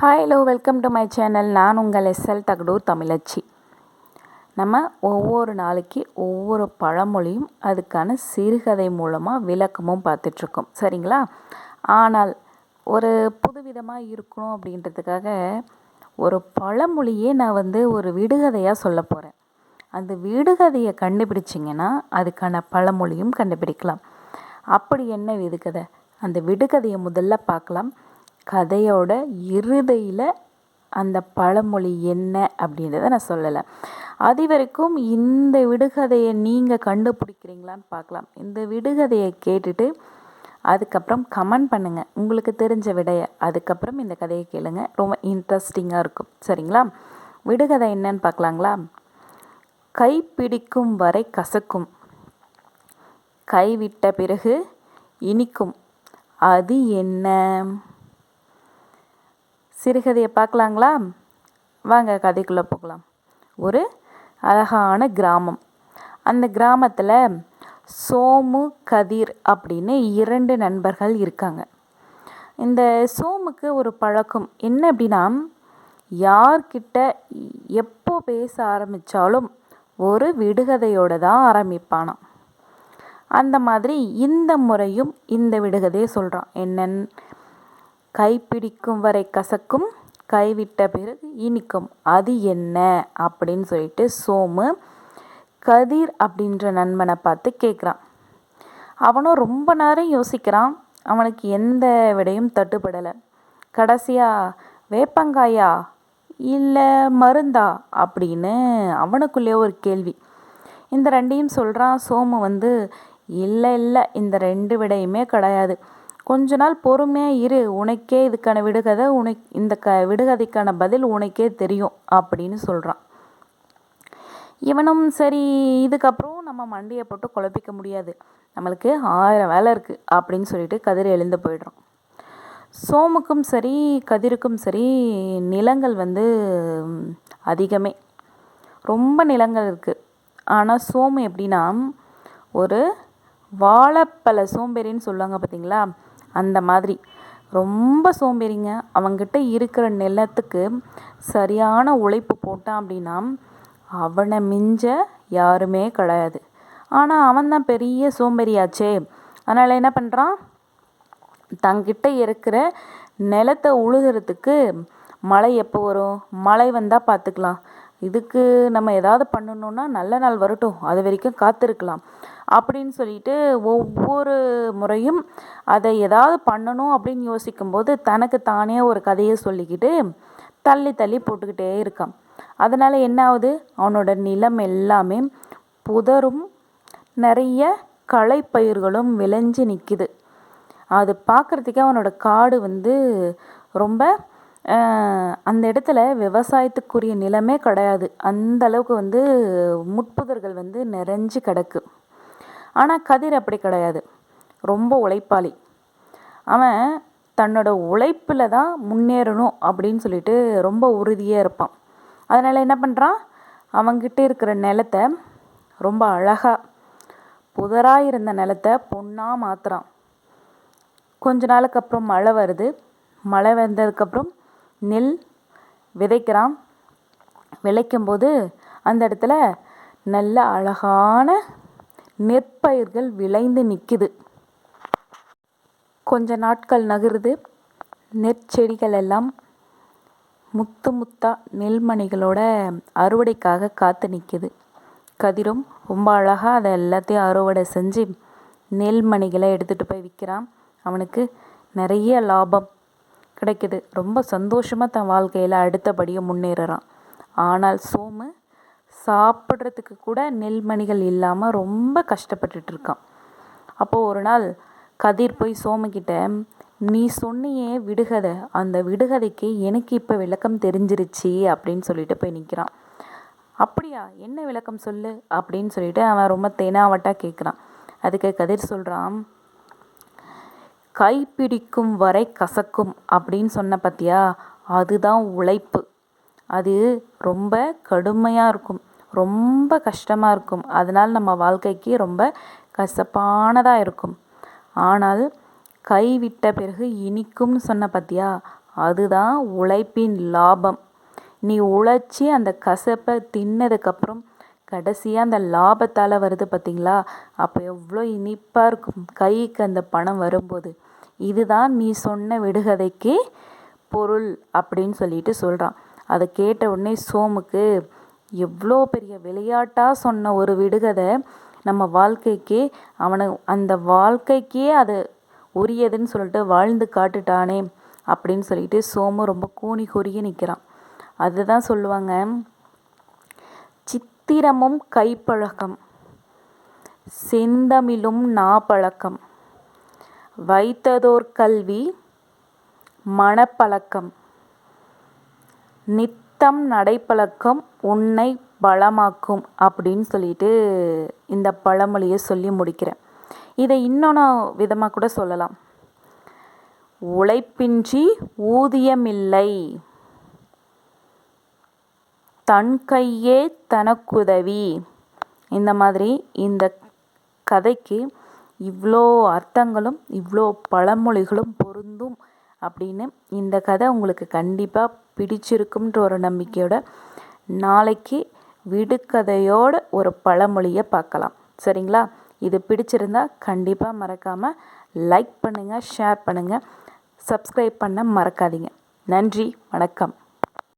Hi hello welcome to my channel. நான் உங்கள் SL Thagadur தமிழச்சி. நம்ம ஒவ்வொரு நாளைக்கு ஒவ்வொரு பழமொழியும் அதுக்கான சிறுகதை மூலமாக விளக்கமும் பார்த்துட்ருக்கோம், சரிங்களா? ஆனால் ஒரு புதுவிதமாக இருக்கணும் அப்படின்றதுக்காக ஒரு பழமொழியே நான் ஒரு விடுகதையாக சொல்ல போகிறேன். அந்த விடுகதையை கண்டுபிடிச்சிங்கன்னா அதுக்கான பழமொழியும் கண்டுபிடிக்கலாம். அப்படி என்ன விடுகதை? அந்த விடுகதையை முதல்ல பார்க்கலாம். கதையோட இறுதியில் அந்த பழமொழி என்ன அப்படின்றத நான் சொல்லலை. அது வரைக்கும் இந்த விடுகதையை நீங்கள் கண்டுபிடிக்கிறீங்களான்னு பார்க்கலாம். இந்த விடுகதையை கேட்டுட்டு அதுக்கப்புறம் கமெண்ட் பண்ணுங்கள் உங்களுக்கு தெரிஞ்ச விடையை. அதுக்கப்புறம் இந்த கதையை கேளுங்க, ரொம்ப இன்ட்ரெஸ்டிங்காக இருக்கும், சரிங்களா? விடுகதை என்னன்னு பார்க்கலாங்களா? கை பிடிக்கும் வரை கசக்கும், கைவிட்ட பிறகு இனிக்கும், அது என்ன? சிறுகதையை பார்க்கலாங்களா? வாங்க கதைக்குள்ளே போகலாம். ஒரு அழகான கிராமம். அந்த கிராமத்தில் சோமு, கதிர் அப்படின்னு 2 நண்பர்கள் இருக்காங்க. இந்த சோமுக்கு ஒரு பழக்கம் என்ன அப்படின்னா, யார்கிட்ட எப்போ பேச ஆரம்பித்தாலும் ஒரு விடுகதையோடு தான் ஆரம்பிப்பானாம். அந்த மாதிரி இந்த முறையும் இந்த விடுகதையை சொல்கிறான். என்னன்னு, கைப்பிடிக்கும் வரை கசக்கும், கைவிட்ட பிறகு இனிக்கும், அது என்ன அப்படின்னு சொல்லிட்டு சோமு கதிர் அப்படின்ற நண்பனை பார்த்து கேட்குறான். அவனும் ரொம்ப நேரம் யோசிக்கிறான். அவனுக்கு எந்த விடையும் தட்டுப்படலை. கடைசியாக வேப்பங்காயா இல்லை மருந்தா அப்படின்னு அவனுக்குள்ளேயே ஒரு கேள்வி. இந்த 2ஐயும் சொல்கிறான். சோமு இல்லை இல்லை, இந்த 2 விடையுமே கிடையாது, கொஞ்ச நாள் பொறுமையாக இரு, உனக்கே இதுக்கான விடுகதை, இந்த விடுகதைக்கான பதில் உனக்கே தெரியும் அப்படின்னு சொல்கிறான். இவனும் சரி, இதுக்கப்புறம் நம்ம மண்டையை போட்டு குழப்பிக்க முடியாது, நம்மளுக்கு 1000 வேலை இருக்குது அப்படின்னு சொல்லிட்டு கதிர் எழுந்து போயிடுறான். சோமுக்கும் சரி கதிருக்கும் சரி நிலங்கள் அதிகமே, ரொம்ப நிலங்கள் இருக்குது. ஆனால் சோமு எப்படின்னா ஒரு வாழைப்பழ சோம்பேறின்னு சொல்லுவாங்க பார்த்தீங்களா, அந்த மாதிரி ரொம்ப சோம்பேறிங்க. அவங்கிட்ட இருக்கிற நிலத்துக்கு சரியான உழைப்பு போட்டான் அப்படின்னா அவனை மிஞ்ச யாருமே கிடையாது. ஆனால் அவன்தான் பெரிய சோம்பேறியாச்சே. அதனால் என்ன பண்ணுறான், தங்கிட்ட இருக்கிற நிலத்தை உழுகிறதுக்கு மழை எப்போ வரும், மழை வந்தால் பார்த்துக்கலாம், இதுக்கு நம்ம ஏதாவது பண்ணணுன்னா நல்ல நாள் வரட்டும், அது வரைக்கும் காத்திருக்கலாம் அப்படின்னு சொல்லிட்டு ஒவ்வொரு முறையும் அதை ஏதாவது பண்ணணும் அப்படின்னு யோசிக்கும்போது தனக்கு தானே ஒரு கதையை சொல்லிக்கிட்டு தள்ளி தள்ளி போட்டுக்கிட்டே இருக்கான். அதனால் என்ன ஆகுது, அவனோட நிலம் எல்லாமே புதரும் நிறைய களைப்பயிர்களும் விளைஞ்சு நிற்கிது. அது பார்க்குறதுக்கே அவனோட காடு ரொம்ப அந்த இடத்துல விவசாயத்துக்குரிய நிலமே கிடையாது, அந்த அளவுக்கு முட்புதர்கள் நிறைஞ்சு கிடக்கு. ஆனால் கதிர் அப்படி கிடையாது, ரொம்ப உழைப்பாளி. அவன் தன்னோட உழைப்பில் தான் முன்னேறணும் அப்படின்னு சொல்லிட்டு ரொம்ப உறுதியாக இருப்பான். அதனால் என்ன பண்ணுறான், அவங்கிட்ட இருக்கிற நிலத்தை ரொம்ப அழகாக புதராக இருந்த நிலத்தை பொண்ணாக மாற்றுறான். கொஞ்ச நாளுக்கு அப்புறம் மழை வருது. மழை வந்ததுக்கப்புறம் நெல் விதைக்கிறான். விளைக்கும்போது அந்த இடத்துல நல்ல அழகான நெற்பயிர்கள் விளைந்து நிற்குது. கொஞ்ச நாட்கள் நகருது. நெற்செடிகள் எல்லாம் முத்து முத்தா நெல்மணிகளோட அறுவடைக்காக காத்து நிற்குது. கதிரும் ரொம்ப அழகாக அதை எல்லாத்தையும் அறுவடை செஞ்சு நெல்மணிகளை எடுத்துகிட்டு போய் விற்கிறான். அவனுக்கு நிறைய லாபம் கிடைக்குது. ரொம்ப சந்தோஷமாக தன் வாழ்க்கையில் அடுத்தபடியாக முன்னேறுறான். ஆனால் சோமு சாப்பிட்றதுக்கு கூட நெல்மணிகள் இல்லாமல் ரொம்ப கஷ்டப்பட்டுட்ருக்கான். அப்போது ஒரு நாள் கதிர் போய் சோமுக்கிட்ட, நீ சொன்னியே விடுகதை, அந்த விடுகதைக்கு எனக்கு இப்போ விளக்கம் தெரிஞ்சிருச்சு அப்படின்னு சொல்லிட்டு போய் நிற்கிறான். அப்படியா, என்ன விளக்கம் சொல்லு அப்படின்னு சொல்லிட்டு அவன் ரொம்ப தெனாவட்டாக கேட்குறான். அதுக்கு கதிர் சொல்கிறான், கைப்பிடிக்கும் வரை கசக்கும் அப்படின்னு சொன்ன பார்த்தியா, அதுதான் உழைப்பு. அது ரொம்ப கடுமையாக இருக்கும், ரொம்ப கஷ்டமாக இருக்கும், அதனால் நம்ம வாழ்க்கைக்கு ரொம்ப கசப்பானதாக இருக்கும். ஆனால் கைவிட்ட பிறகு இனிக்கும்னு சொன்ன பார்த்தியா, அதுதான் உழைப்பின் லாபம். நீ உழைச்சி அந்த கசப்பை தின்னதுக்கப்புறம் கடைசியாக அந்த லாபத்தால் வருது பார்த்தீங்களா, அப்போ எவ்வளோ இனிப்பாக இருக்கும் கைக்கு அந்த பணம் வரும்போது. இதுதான் நீ சொன்ன விடுகதைக்கு பொருள் அப்படின்னு சொல்லிட்டு சொல்கிறான். அதை கேட்ட உடனே சோமுக்கு எவ்வளோ பெரிய விளையாட்டாக சொன்ன ஒரு விடுகதை நம்ம வாழ்க்கைக்கு, அந்த வாழ்க்கைக்கே அது உரியதுன்னு சொல்லிட்டு வாழ்ந்து காட்டுட்டானே அப்படின்னு சொல்லிட்டு சோமு ரொம்ப கூனி குறுகி நிற்கிறான். அதுதான் சொல்லுவாங்க, சித்திரமும் கைப்பழக்கம், செந்தமிழும் நாப்பழக்கம், வைத்ததோர் கல்வி மனப்பழக்கம், நித்தம் நடைப்பழக்கம் உன்னை பலமாக்கும் அப்படின்னு சொல்லிட்டு இந்த பழமொழியை சொல்லி முடிக்கிறேன். இதை இன்னொன்று விதமாக கூட சொல்லலாம். உழைப்பின்றி ஊதியமில்லை, தன் கையே தனக்குதவி. இந்த மாதிரி இந்த கதைக்கு இவ்வளோ அர்த்தங்களும் இவ்வளோ பழமொழிகளும் பொருந்தும் அப்படின்னு இந்த கதை உங்களுக்கு கண்டிப்பாக பிடிச்சிருக்குன்ற ஒரு நம்பிக்கையோட நாளைக்கு விடுகதையோட ஒரு பழமொழியை பார்க்கலாம். சரிங்களா? இது பிடிச்சிருந்தா கண்டிப்பாக மறக்காமல் லைக் பண்ணுங்கள், ஷேர் பண்ணுங்கள், சப்ஸ்கிரைப் பண்ண மறக்காதீங்க. நன்றி, வணக்கம்.